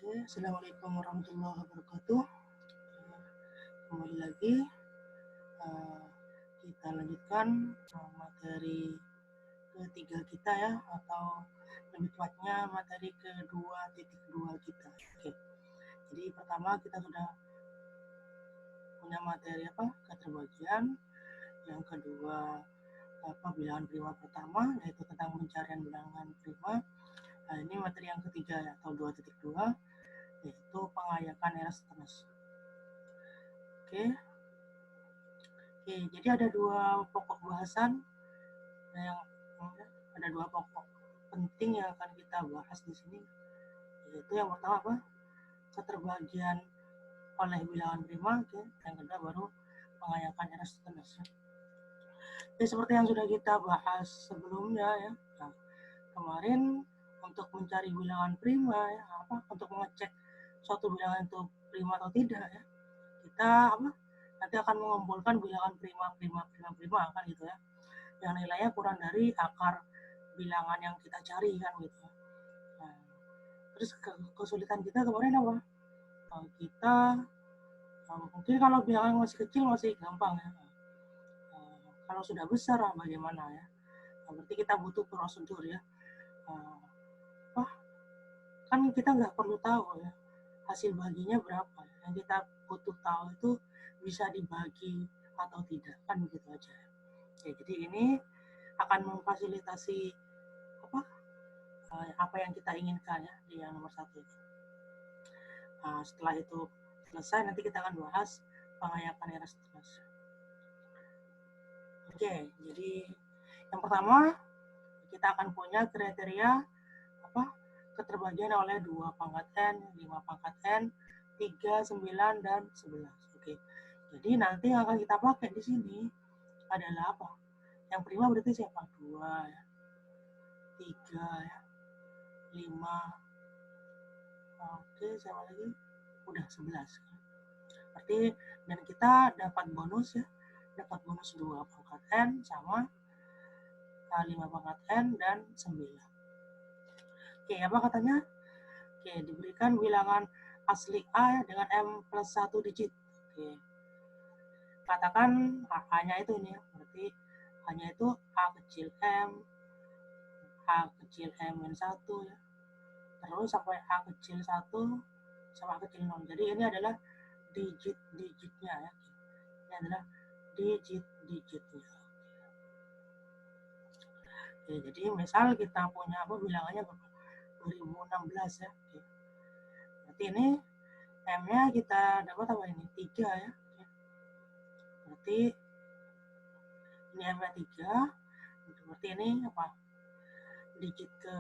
Oke, Assalamualaikum warahmatullahi wabarakatuh. Kembali lagi kita lanjutkan materi ketiga kita ya, atau lebih tepatnya materi ke-2.2 kita. Oke, jadi pertama kita sudah punya materi keterbagian, yang kedua bilangan prima pertama, yaitu tentang pencarian bilangan prima. Nah, ini materi yang ketiga ya, atau 2.2, yaitu pengayakan Eratosthenes. Oke, jadi ada dua pokok bahasan yang ada dua pokok penting yang akan kita bahas di sini, yaitu yang pertama keterbagian oleh bilangan prima, yang kedua baru pengayakan Eratosthenes. Seperti yang sudah kita bahas sebelumnya ya. Nah, kemarin untuk mencari bilangan prima ya, untuk mengecek suatu bilangan itu prima atau tidak ya, kita nanti akan mengumpulkan bilangan prima kan gitu ya, yang nilainya kurang dari akar bilangan yang kita cari kan gitu. Nah, terus kesulitan kita kemarin apa? Kita mungkin kalau bilangan masih kecil masih gampang ya. Kalau sudah besar bagaimana ya? Berarti kita butuh prosedur ya. Kan kita nggak perlu tahu ya hasil baginya berapa. Yang kita butuh tahu itu bisa dibagi atau tidak, kan begitu aja. Ya, jadi ini akan memfasilitasi apa yang kita inginkan ya di yang nomor 1 itu. Setelah itu selesai, nanti kita akan bahas pengayakan Eratosthenes. Oke, jadi yang pertama kita akan punya kriteria keterbagian oleh 2 pangkat N, 5 pangkat N, 3, 9, dan 11. Oke. Jadi nanti yang akan kita pakai di sini adalah apa? Yang prima berarti siapa? 2 ya. 3 ya. 5. Oke, siapa lagi? Udah 11. Berarti dan kita dapat bonus ya. Dapat bonus 2 pangkat N sama 5 pangkat N dan 9. Oke, apa katanya? Oke, diberikan bilangan asli A ya, dengan M plus 1 digit. Oke. Katakan A-nya itu ini ya, berarti A-nya itu A kecil M, A kecil M-1 ya. Terus sampai A kecil 1 sama A kecil 0. Jadi ini adalah digit-digitnya ya. Ini adalah digit-digitnya. Oke, jadi misal kita punya bilangannya 2016 ya. Oke. Berarti ini M-nya kita dapat ini? 3 ya. Oke. Berarti ini M-nya 3. Berarti ini digit ke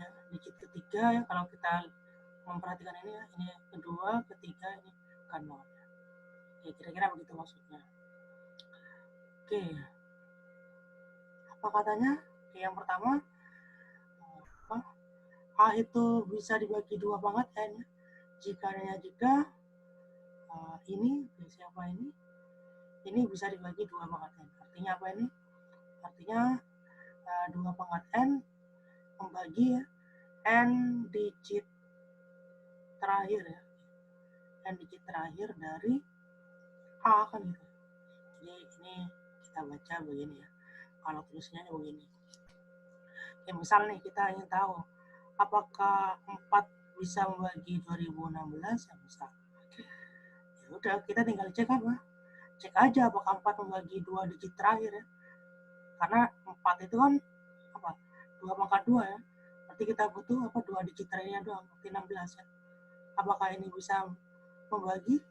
ya, digit ketiga ya, kalau kita memperhatikan ini ya, ini kedua, ketiga, ini kan 0 ya. Oke, kira-kira begitu maksudnya. Oke, apa katanya? Oke, yang pertama A itu bisa dibagi 2 pangkat N ya. Jika ini siapa ini bisa dibagi 2 pangkat N. Artinya apa ini? Artinya 2 pangkat N membagi ya N digit terakhir ya. N digit terakhir dari A kan gitu. Jadi ini kita baca begini ya. Kalau tulisannya begini. Ya, misal nih kita ingin tahu apakah 4 bisa membagi 2016 ya misal. Ya udah, kita tinggal cek cek aja apakah 4 membagi 2 digit terakhir ya. Karena 4 itu kan 2 pangkat 2 ya. Berarti kita butuh 2 digit terakhirnya doang, berarti 16 ya. Apakah ini bisa membagi?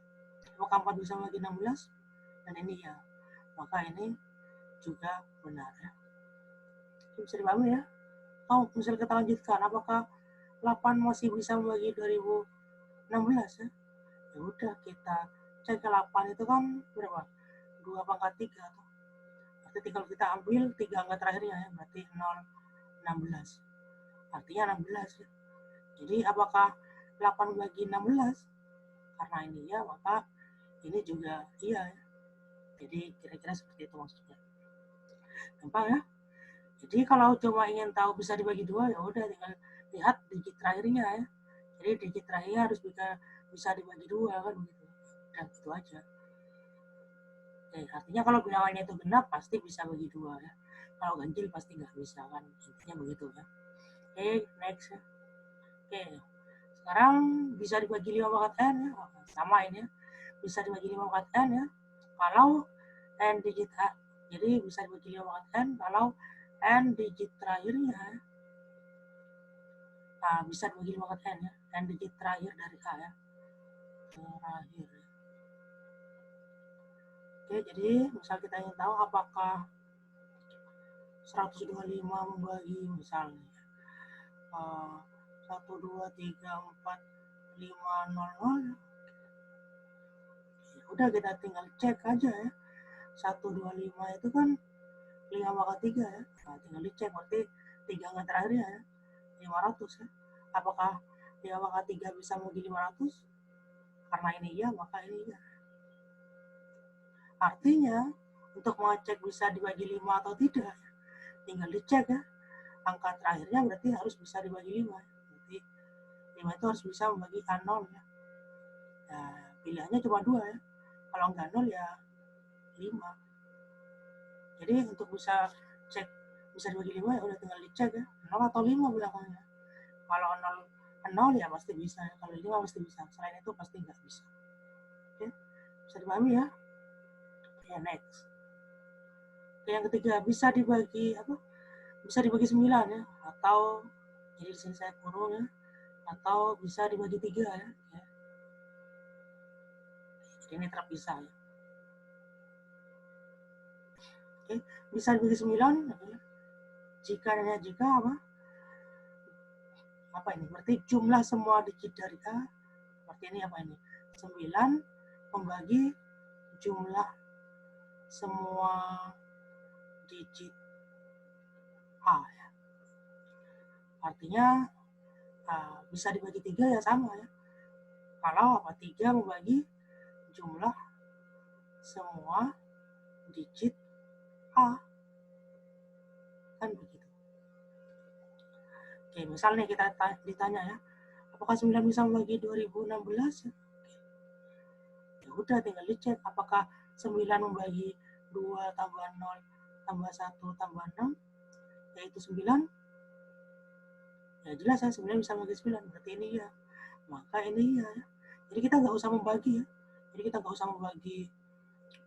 Apakah 4 bisa membagi 16? Dan ini ya. Maka ini juga benar ya. Bisa dipahami ya. Misalnya kita lanjutkan, apakah 8 masih bisa membagi 2016 ya? Ya udah, kita cek ke 8 itu kan berapa? 2 pangkat 3 tuh. Berarti tinggal kita ambil 3 angka terakhirnya ya, berarti 0, 16. Artinya 16 ya. Jadi apakah 8 bagi 16? Karena ini ya, maka ini juga iya ya. Jadi kira-kira seperti itu maksudnya. Gampang ya? Jadi kalau cuma ingin tahu bisa dibagi 2 ya udah tinggal lihat digit terakhirnya ya. Jadi digit terakhirnya harus bisa dibagi 2 kan begitu. Dan itu aja. Oke, artinya kalau bilangannya itu genap pasti bisa bagi 2 ya. Kalau ganjil pasti nggak bisa kan. Intinya begitu ya. Oke, next ya. Oke, sekarang bisa dibagi 5 pangkat n ya. Sama ini ya. Bisa dibagi 5 pangkat n ya. Kalau n digit a. Jadi bisa dibagi 5 pangkat n kalau n digit terakhirnya bisa dibagi 5 pangkat n ya. N digit terakhir dari a ya. Terakhir. Oke, jadi misal kita ingin tahu apakah 125 membagi misalnya 1, 2, 3, 4, 5, 0, 0. Ya udah kita tinggal cek aja ya. 125 itu kan 5 pangkat 3 ya. Nah, tinggal dicek berarti 3 angka terakhirnya ya. 500 ya. Apakah 5 pangkat 3 bisa membagi 500? Karena ini iya, maka ini iya. Artinya, untuk mengecek bisa dibagi 5 atau tidak, tinggal dicek ya. Angka terakhirnya berarti harus bisa dibagi 5. Berarti 5 itu harus bisa membagi A0 ya. Nah, pilihannya cuma 2 ya. Kalau enggak 0 ya 5. Jadi untuk bisa cek bisa dibagi 5 ya udah tinggal dicek ya. 0 atau 5 belakangnya. Kalau 0 ya pasti bisa ya. Kalau 5 pasti bisa. Selain itu pasti enggak bisa. Oke, bisa dipahami ya. Oke, next. Oke, yang ketiga bisa dibagi Bisa dibagi 9 ya, atau jadi di sini saya kurung ya, atau bisa dibagi 3 ya. Jadi ini terpisah ya. Oke, bisa dibagi 9 jika apa ini? Berarti jumlah semua digit dari A. Berarti ini apa ini? 9 membagi jumlah semua digit A ya. Artinya bisa dibagi 3 ya sama ya. Kalau 3 membagi jumlah semua digit A. Kan begitu. Oke, misalnya kita ditanya ya, apakah 9 bisa membagi 2016 ya? Ya udah tinggal dicek apakah 9 membagi 2 tambah 0 tambah 1 tambah 6 yaitu 9. Ya jelas ya 9 bisa membagi 9, berarti ini ya. Maka ini ya. Jadi kita nggak usah membagi ya. Jadi kita nggak usah membagi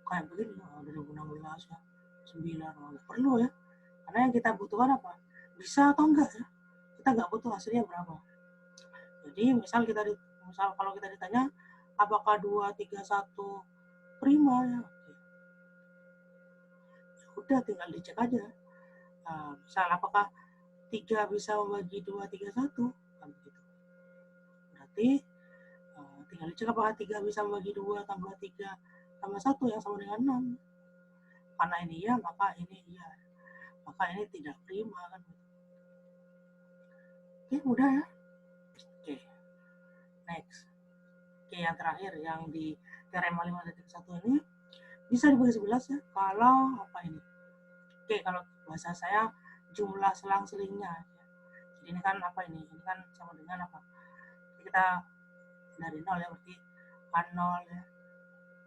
kayak begini 2016 ya. 9 nggak perlu ya. Karena yang kita butuhkan apa? Bisa atau enggak ya? Kita nggak butuh hasilnya berapa. Jadi misal kalau kita ditanya apakah 2, 3, 1 prima ya. Udah tinggal dicek aja. Misal apakah 3 bisa membagi 2, 3, 1 kan begitu. Berarti tinggal dicek apakah 3 bisa membagi 2 tambah 3 tambah 1 yang sama dengan 6. Karena ini iya, maka ini iya. Maka ini tidak prima kan. Oke, mudah ya. Oke, next. Oke, yang terakhir yang di teorema 5.1 ini bisa dibagi 11 ya. Kalau apa ini? Oke, kalau bahasa saya jumlah selang-selingnya. Jadi ini kan apa ini? Ini kan sama dengan apa? Jadi kita dari 0 ya, berarti A0 ya,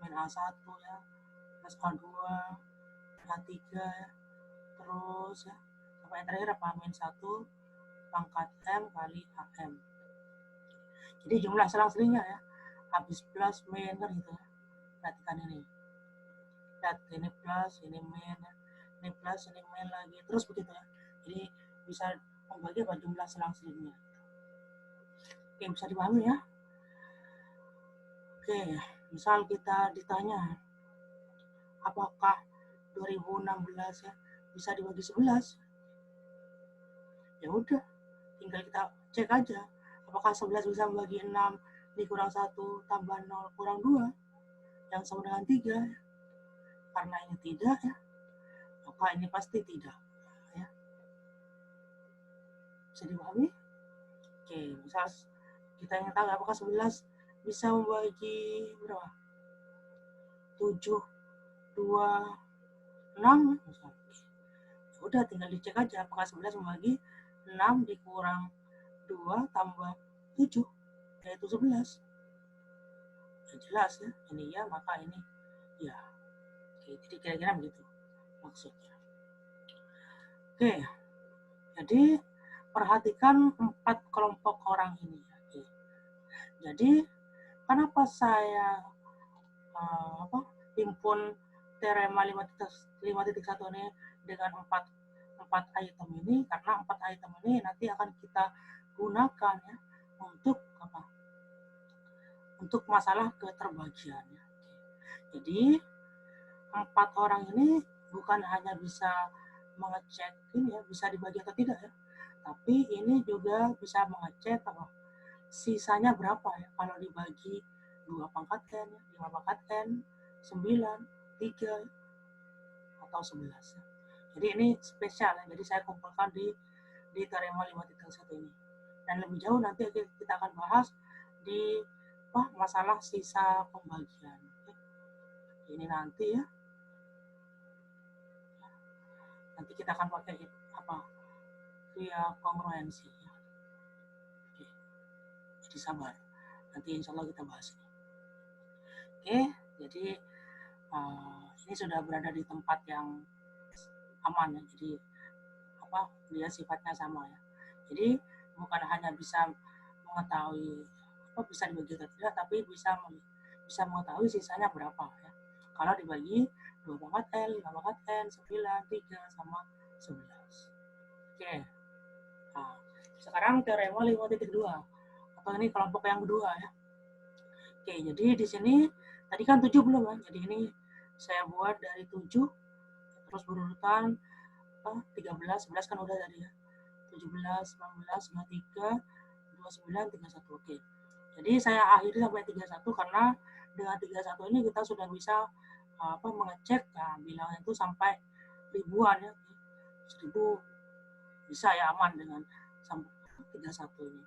min A1 ya, plus A2, A3 ya, terus ya, sampai yang terakhir apa? Min 1 pangkat M kali AM. Jadi jumlah selang-selingnya ya, habis plus min kan gitu ya. Perhatikan ini. Lihat, ini plus, ini min ya. Ini plus, ini min lagi, terus begitu ya. Jadi bisa membagi apa jumlah selang-selingnya. Oke, bisa dipahami ya. Oke, misal kita ditanya apakah 2016 ya bisa dibagi 11? Ya udah, tinggal kita cek aja apakah 11 bisa membagi 6 dikurang 1 tambah 0 kurang 2 yang sama dengan 3. Karena ini tidak ya, maka ini pasti tidak ya. Bisa dipahami? Oke, misal kita ingin tahu apakah 11 bisa membagi berapa? 7, 2, 6 misalnya. Udah tinggal dicek aja apakah 11 membagi 6 dikurang 2 tambah 7, yaitu 11. Ya, jelas ya, ini ya, maka ini ya. Oke, jadi kira-kira begitu maksudnya. Oke, jadi perhatikan 4 kelompok orang ini. Oke. Jadi kenapa saya himpun teorema 5.1 ini dengan 4 item ini, karena 4 item ini nanti akan kita gunakan ya untuk apa? Untuk masalah keterbagian. Jadi 4 orang ini bukan hanya bisa mengecek ini ya, bisa dibagi atau tidak ya, tapi ini juga bisa mengecek apa sisanya berapa ya kalau dibagi 2 pangkat n, 5 pangkat n, 9, 3, atau 11 ya. Jadi ini spesial ya, jadi saya kumpulkan di teorema 5.1 ini. Dan lebih jauh nanti kita akan bahas di masalah sisa pembagian. Oke. Ini nanti ya. Nanti kita akan pakai apa? Via kongruensi ya. Oke. Jadi sabar. Nanti insya Allah kita bahas ini. Oke, jadi ini sudah berada di tempat yang aman ya. Jadi dia sifatnya sama ya. Jadi bukan hanya bisa mengetahui bisa dibagi atau tidak, tapi bisa mengetahui sisanya berapa ya. Kalau dibagi 2 pangkat L, 5 pangkat N, 9, 3, sama 11. Oke. Nah, sekarang teorema 5.2 atau ini kelompok yang kedua ya. Oke, jadi di sini tadi kan 7 belum ya. Jadi ini saya buat dari 7 terus berurutan 13, 11 kan udah tadi ya. 17, 19, 23, 29, 31. Oke. Jadi saya akhiri sampai 31 karena dengan 31 ini kita sudah bisa mengecek bilangan itu sampai ribuan ya. 1000 bisa ya aman dengan sampai 31 ini.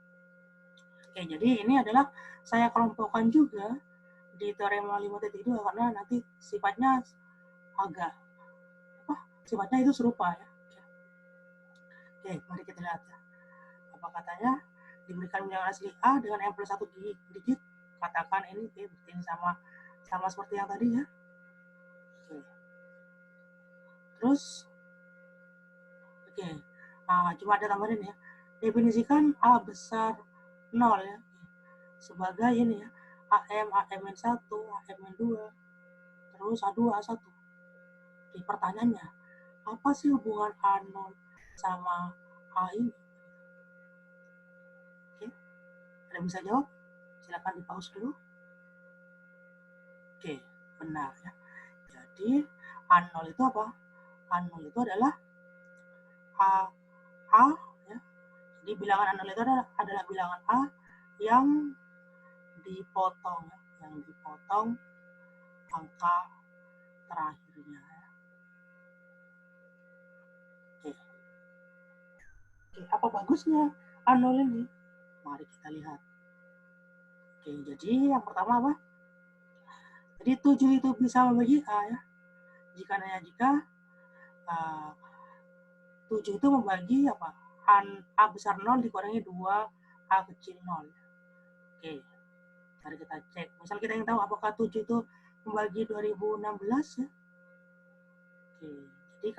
Oke, jadi ini adalah saya kelompokkan juga di teorema 5.2 karena nanti sifatnya agak sifatnya itu serupa ya. Oke, mari kita lihat ya. Apa katanya? Diberikan bilangan asli A dengan M plus 1 digit, katakan ini berarti ini sama seperti yang tadi ya. Oke. Terus oke. Nah, cuma ada tambahan ya. Definisikan A besar 0 ya. Sebagai ini ya. AM, AMN1, AMN2, terus A2, A1. Di pertanyaannya, apa sih hubungan A0 sama A ini? Oke. Ada bisa jawab? Silakan di pause dulu. Oke, benar ya. Jadi A0 itu apa? A0 itu adalah A ya. Jadi bilangan A0 itu adalah bilangan A yang dipotong ya, yang dipotong angka terakhirnya ya. Oke, apa bagusnya A0 ini? Mari kita lihat. Oke, jadi yang pertama apa? Jadi 7 itu bisa membagi A ya. Jika 7 itu membagi apa? A besar 0 dikurangi 2 A kecil 0. Oke, mari kita cek. Misal kita ingin tahu apakah 7 itu membagi 2016 ya. Oke, jadi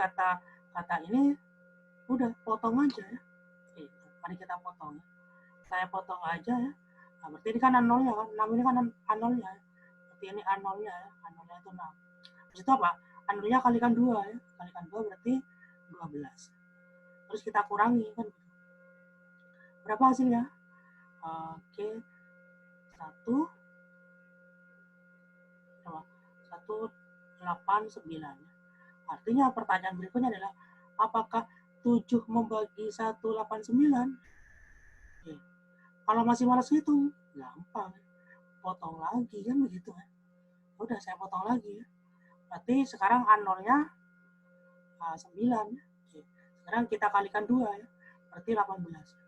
kata ini udah potong aja ya. Oke, mari kita potong ya. Saya potong aja ya. Nah, berarti ini kan A0-nya kan. 6 ini kan A0-nya. Berarti ini A0-nya ya. A0-nya itu 6. Terus itu apa? A0-nya kalikan 2 ya. Kalikan 2 berarti 12. Terus kita kurangi kan. Berapa hasilnya? Oke. 189. Artinya pertanyaan berikutnya adalah apakah 7 membagi 189? Oke. Kalau masih malas hitung, gampang. Potong lagi kan begitu kan. Udah saya potong lagi ya. Berarti sekarang A0-nya 9 ya. Oke. Sekarang kita kalikan 2 ya. Berarti 18.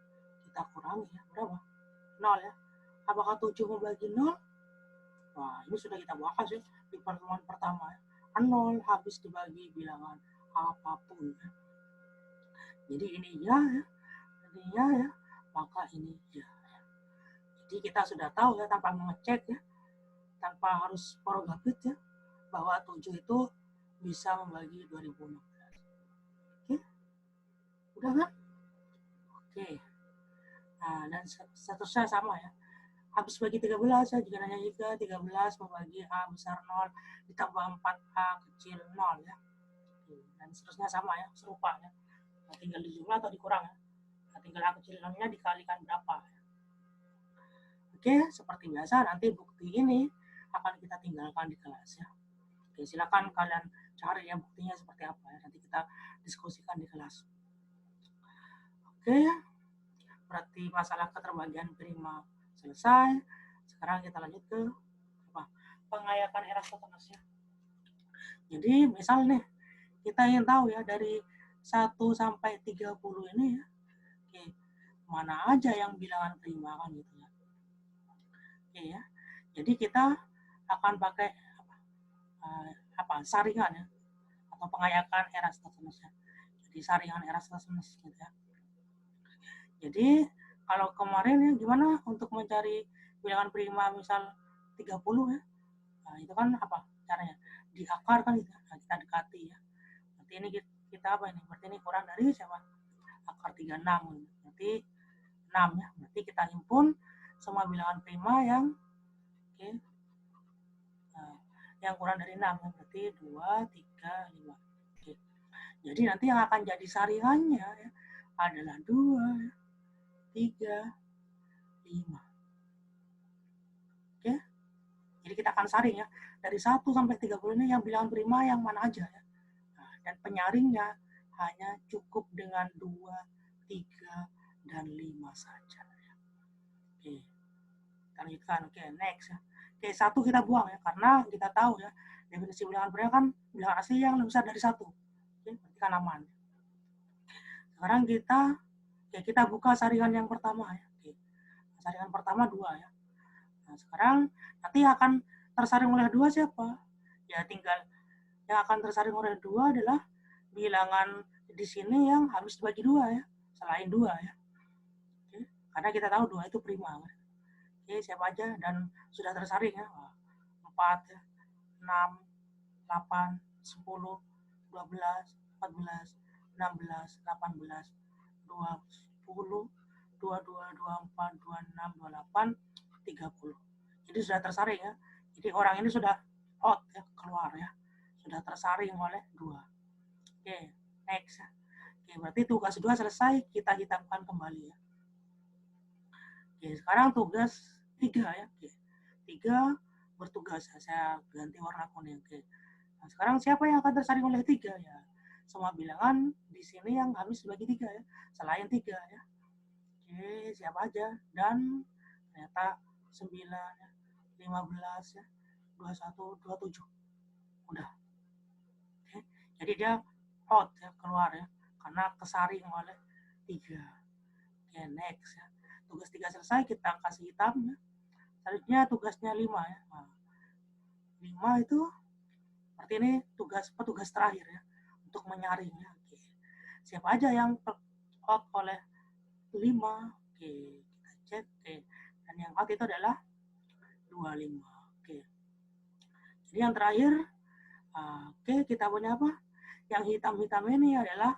Kita kurangi ya. Berapa? 0 ya. Apakah 7 membagi 0? Wah, ini sudah kita bahas ya di pertemuan pertama ya. 0 habis dibagi bilangan apapun ya. Jadi ini ya. Ini ya. apakah ini ya. Jadi kita sudah tahu ya tanpa mengecek ya, tanpa harus porogabit ya, bahwa 7 itu bisa membagi 2016. Oke, udah kan? Oke. Nah, dan seterusnya sama ya. Habis bagi 13 ya, jika nanya jika 13 membagi A besar 0 ditambah 4A kecil 0 ya. Dan seterusnya sama ya, serupa ya. Nah, tinggal dijumlah atau dikurang ya. Nah, tinggal A kecil 0-nya dikalikan berapa ya. Oke, seperti biasa nanti bukti ini akan kita tinggalkan di kelas ya. Oke, silakan kalian cari ya buktinya seperti apa ya. Nanti kita diskusikan di kelas. Oke, berarti masalah keterbagian prima selesai. Sekarang kita lanjut ke apa? Pengayakan Eratosthenes ya. Jadi misal nih kita ingin tahu ya dari 1 sampai 30 ini ya. Oke, mana aja yang bilangan prima kan gitu ya. Oke ya. Jadi kita akan pakai apa saringan ya atau pengayakan Eratosthenes ya. Jadi saringan Eratosthenes gitu ya. Jadi kalau kemarin ya gimana untuk mencari bilangan prima misal 30 ya. Nah, itu kan apa caranya? Di akar kan gitu. Nah, kita dekati ya. Berarti ini kita apa ini? Berarti ini kurang dari siapa? Akar 36. Berarti 6 ya. Berarti kita himpun semua bilangan prima yang oke. Nah, yang kurang dari 6 ya. Berarti 2, 3, 5. Oke. Jadi nanti yang akan jadi saringannya ya, adalah 2, 3, 5. Oke. Jadi kita akan saring ya. Dari 1 sampai 30 ini yang bilangan prima yang mana aja ya. Nah, dan penyaringnya hanya cukup dengan 2, 3, dan 5 saja. Oke. Kita lanjutkan. Oke, next ya. Oke, 1 kita buang ya. Karena kita tahu ya, definisi bilangan prima kan bilangan asli yang lebih besar dari 1. Oke, berarti kan aman. Sekarang kita buka saringan yang pertama ya. Oke. Saringan pertama 2 ya. Nah, sekarang nanti akan tersaring oleh 2 siapa? Ya tinggal yang akan tersaring oleh 2 adalah bilangan di sini yang habis dibagi 2 ya, selain 2 ya. Oke. Karena kita tahu 2 itu prima. Oke, siapa aja dan sudah tersaring ya. 4 ya, 6, 8, 10, 12, 14, 16, 18, 20, 22, 24, 26, 28, 30. Jadi sudah tersaring ya. Jadi orang ini sudah out ya, keluar ya. Sudah tersaring oleh 2. Oke, next ya. Oke, berarti tugas 2 selesai, kita hitamkan kembali ya. Oke, sekarang tugas 3 ya. Oke. 3 bertugas ya. Saya ganti warna kuning. Oke. Nah, sekarang siapa yang akan tersaring oleh 3 ya? Semua bilangan di sini yang habis dibagi 3 ya. Selain 3 ya. Oke, siapa aja? Dan ternyata 9 ya, 15 ya, 21, 27. Udah. Oke. Jadi dia out ya, keluar ya. Karena kesaring oleh 3. Oke, next ya. Tugas 3 selesai, kita kasih hitam ya. Selanjutnya tugasnya 5 ya. Nah, 5 itu berarti ini petugas terakhir ya untuk menyaring ya. Oke. Siapa aja yang out oleh 5? Oke, kita cek. Oke. Dan yang out itu adalah 25. Oke. Jadi yang terakhir, oke, kita punya apa? Yang hitam-hitam ini adalah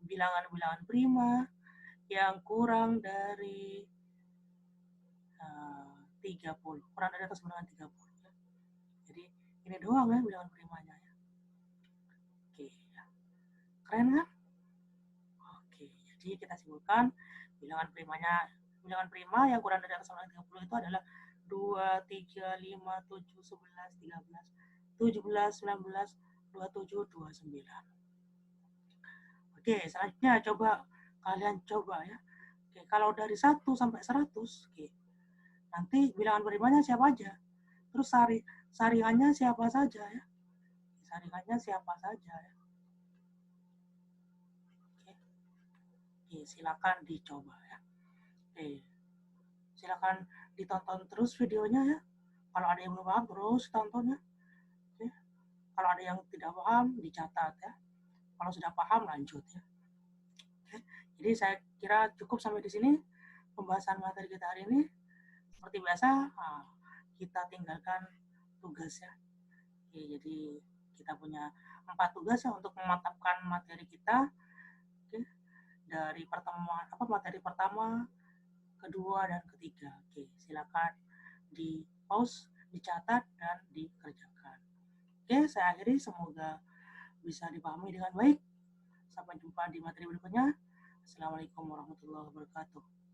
bilangan-bilangan prima yang kurang dari 30, kurang dari atau sama dengan 30 ya. Jadi ini doang ya bilangan primanya ya. Oke, ya. Keren kan? Oke, jadi kita simpulkan bilangan prima yang kurang dari atau sama dengan 30 itu adalah 2, 3, 5, 7, 11, 13, 17, 19, 27, 29. Oke, selanjutnya kalian coba ya. Oke, kalau dari 1 sampai 100, oke. Nanti bilangan primanya siapa aja? Terus saringannya siapa saja ya? Saringannya siapa saja ya? Oke, silakan dicoba ya. Oke, silakan ditonton terus videonya ya. Kalau ada yang belum paham terus tonton ya. Oke. Kalau ada yang tidak paham dicatat ya. Kalau sudah paham lanjut ya. Oke. Jadi saya kira cukup sampai di sini. pembahasan materi kita hari ini. Seperti biasa, kita tinggalkan tugasnya. Oke, jadi kita punya 4 tugas ya untuk memantapkan materi kita. Oke, dari pertemuan materi pertama, kedua, dan ketiga. Oke, silakan di pause, dicatat, dan dikerjakan. Oke, saya akhiri. Semoga bisa dipahami dengan baik. Sampai jumpa di materi berikutnya. Assalamualaikum warahmatullahi wabarakatuh.